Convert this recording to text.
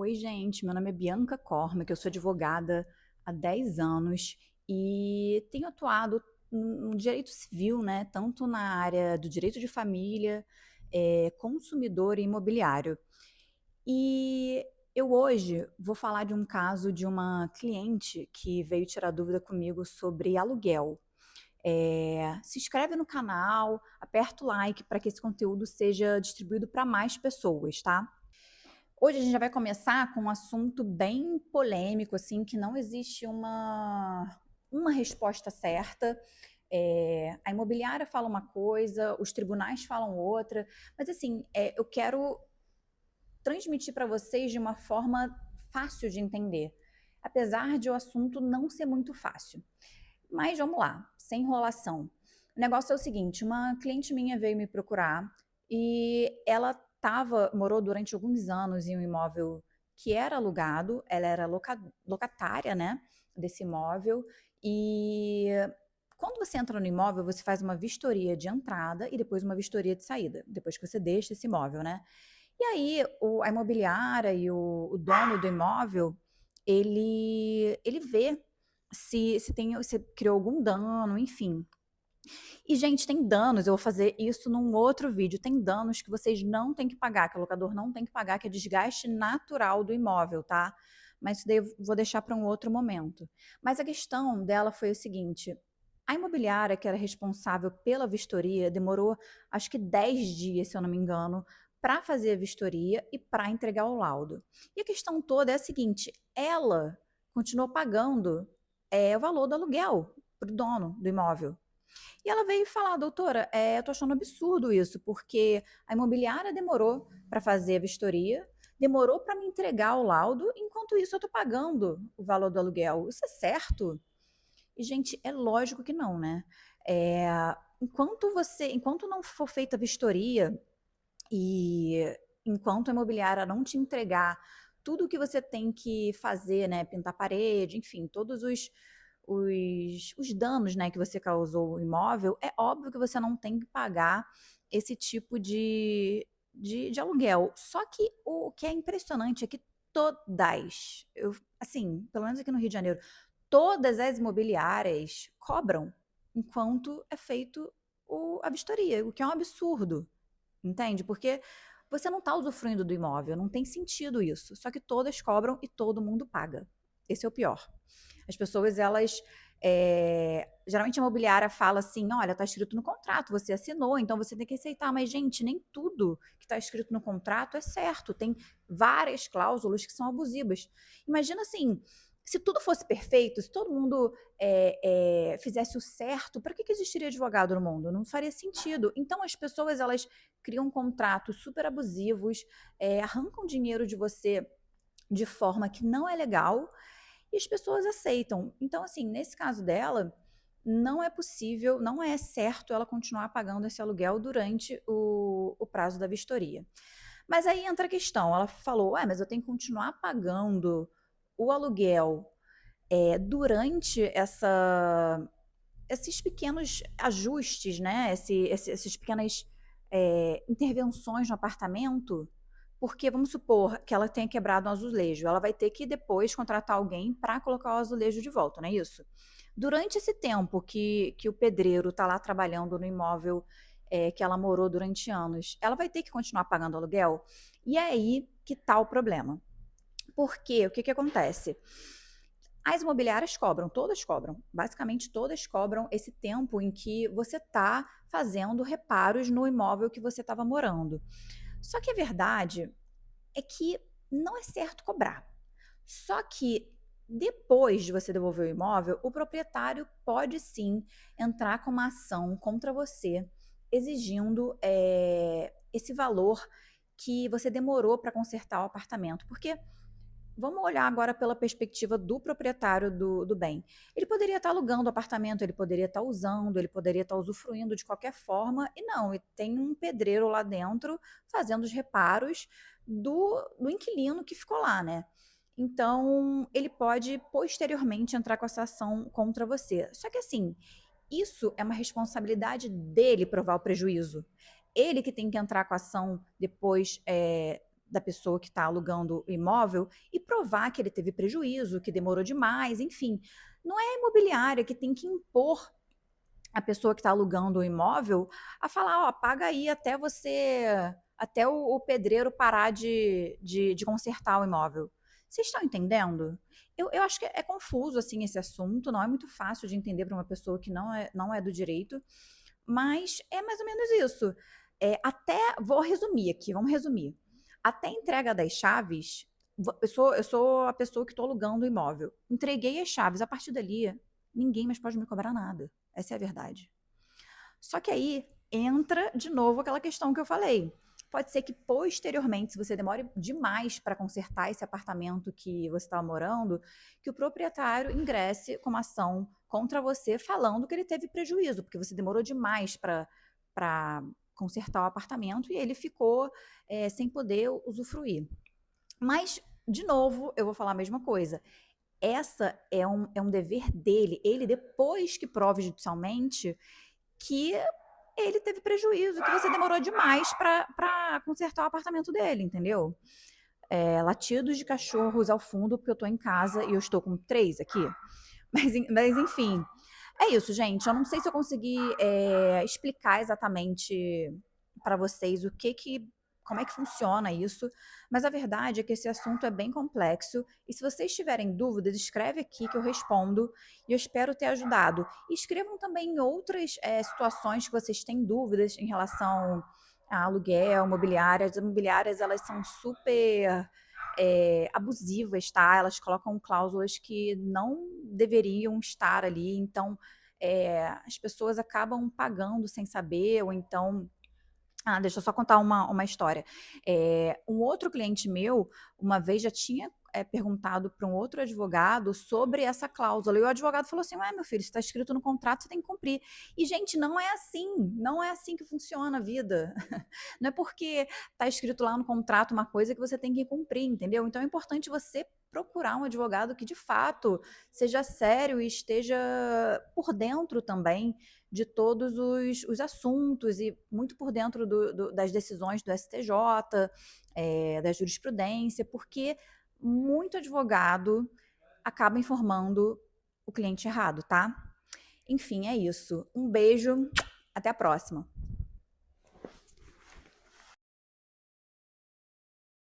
Oi, gente. Meu nome é Bianca Cormack, eu sou advogada há 10 anos e tenho atuado no direito civil, né? Tanto na área do direito de família, consumidor e imobiliário. E eu hoje vou falar de um caso de uma cliente que veio tirar dúvida comigo sobre aluguel. Se inscreve no canal, aperta o like para que esse conteúdo seja distribuído para mais pessoas, tá? Hoje a gente já vai começar com um assunto bem polêmico, assim, que não existe uma resposta certa. A imobiliária fala uma coisa, os tribunais falam outra, mas assim, eu quero transmitir para vocês de uma forma fácil de entender, apesar de o assunto não ser muito fácil. Mas vamos lá, sem enrolação. O negócio é o seguinte, uma cliente minha veio me procurar e ela morou durante alguns anos em um imóvel que era alugado, ela era locatária, né, desse imóvel, e quando você entra no imóvel, você faz uma vistoria de entrada e depois uma vistoria de saída, depois que você deixa esse imóvel, né? E aí a imobiliária e o dono do imóvel, ele vê se criou algum dano, enfim. E, gente, tem danos, eu vou fazer isso num outro vídeo, tem danos que vocês não têm que pagar, que o locador não tem que pagar, que é desgaste natural do imóvel, tá? Mas isso daí eu vou deixar para um outro momento. Mas a questão dela foi o seguinte: a imobiliária que era responsável pela vistoria demorou acho que 10 dias, se eu não me engano, para fazer a vistoria e para entregar o laudo. E a questão toda é a seguinte: ela continuou pagando o valor do aluguel para o dono do imóvel. E ela veio falar, doutora, eu tô achando absurdo isso, porque a imobiliária demorou para fazer a vistoria, demorou para me entregar o laudo, enquanto isso eu tô pagando o valor do aluguel. Isso é certo? E, gente, é lógico que não, né? É, enquanto não for feita a vistoria e enquanto a imobiliária não te entregar tudo o que você tem que fazer, né? Pintar parede, enfim, todos os danos, né, que você causou ao imóvel, é óbvio que você não tem que pagar esse tipo de aluguel. Só que o que é impressionante é que assim, pelo menos aqui no Rio de Janeiro, todas as imobiliárias cobram enquanto é feito a vistoria, o que é um absurdo, entende? Porque você não está usufruindo do imóvel, não tem sentido isso. Só que todas cobram e todo mundo paga. Esse é o pior. As pessoas, elas. Geralmente a imobiliária fala assim: olha, está escrito no contrato, você assinou, então você tem que aceitar. Mas, gente, nem tudo que está escrito no contrato é certo. Tem várias cláusulas que são abusivas. Imagina assim. Se tudo fosse perfeito, se todo mundo fizesse o certo, para que existiria advogado no mundo? Não faria sentido. Então as pessoas elas criam contratos super abusivos, arrancam dinheiro de você de forma que não é legal e as pessoas aceitam. Então, assim, nesse caso dela, não é possível, não é certo ela continuar pagando esse aluguel durante o prazo da vistoria. Mas aí entra a questão, ela falou, mas eu tenho que continuar pagando o aluguel durante esses pequenos ajustes, né? Essas pequenas intervenções no apartamento, porque vamos supor que ela tenha quebrado um azulejo, ela vai ter que depois contratar alguém para colocar o azulejo de volta, não é isso? Durante esse tempo que o pedreiro está lá trabalhando no imóvel que ela morou durante anos, ela vai ter que continuar pagando aluguel? E é aí que está o problema. Porque o que, que acontece? As imobiliárias cobram, todas cobram, basicamente todas cobram esse tempo em que você está fazendo reparos no imóvel que você estava morando. Só que a verdade é que não é certo cobrar. Só que depois de você devolver o imóvel, o proprietário pode sim entrar com uma ação contra você, exigindo esse valor que você demorou para consertar o apartamento. Porque vamos olhar agora pela perspectiva do proprietário do bem. Ele poderia estar alugando o apartamento, ele poderia estar usando, ele poderia estar usufruindo de qualquer forma, e não, e tem um pedreiro lá dentro fazendo os reparos do inquilino que ficou lá, né? Então, ele pode posteriormente entrar com essa ação contra você. Só que assim, isso é uma responsabilidade dele provar o prejuízo. Ele que tem que entrar com a ação depois da pessoa que está alugando o imóvel e provar que ele teve prejuízo, que demorou demais, enfim. Não é a imobiliária que tem que impor a pessoa que está alugando o imóvel a falar, ó, paga aí até o pedreiro parar de consertar o imóvel. Vocês estão entendendo? Eu acho que é confuso assim esse assunto, não é muito fácil de entender para uma pessoa que não é do direito, mas é mais ou menos isso. Vou resumir aqui, vamos resumir. Até a entrega das chaves, eu sou a pessoa que estou alugando o imóvel. Entreguei as chaves, a partir dali, ninguém mais pode me cobrar nada. Essa é a verdade. Só que aí entra de novo aquela questão que eu falei. Pode ser que posteriormente, se você demore demais para consertar esse apartamento que você estava morando, que o proprietário ingresse com uma ação contra você falando que ele teve prejuízo, porque você demorou demais para consertar o apartamento e ele ficou sem poder usufruir. Mas, de novo, eu vou falar a mesma coisa. Essa é um dever dele. Ele, depois que prove judicialmente que ele teve prejuízo, que você demorou demais para consertar o apartamento dele, entendeu? Latidos de cachorros ao fundo, porque eu tô em casa e eu estou com 3 aqui. Mas enfim, é isso, gente. Eu não sei se eu consegui explicar exatamente para vocês como é que funciona isso, mas a verdade é que esse assunto é bem complexo e se vocês tiverem dúvidas, escreve aqui que eu respondo e eu espero ter ajudado. E escrevam também em outras situações que vocês têm dúvidas em relação a aluguel, imobiliárias. As imobiliárias, elas são super abusivas, tá? Elas colocam cláusulas que não deveriam estar ali, então as pessoas acabam pagando sem saber, ou então. Ah, deixa eu só contar uma história. Um outro cliente meu, uma vez já tinha perguntado para um outro advogado sobre essa cláusula. E o advogado falou assim: Ué, meu filho, isso está escrito no contrato, você tem que cumprir. E, gente, não é assim. Não é assim que funciona a vida. Não é porque está escrito lá no contrato uma coisa que você tem que cumprir, entendeu? Então é importante você procurar um advogado que de fato seja sério e esteja por dentro também de todos os assuntos e muito por dentro das decisões do STJ, da jurisprudência, porque muito advogado acaba informando o cliente errado, tá? Enfim, é isso. Um beijo, até a próxima.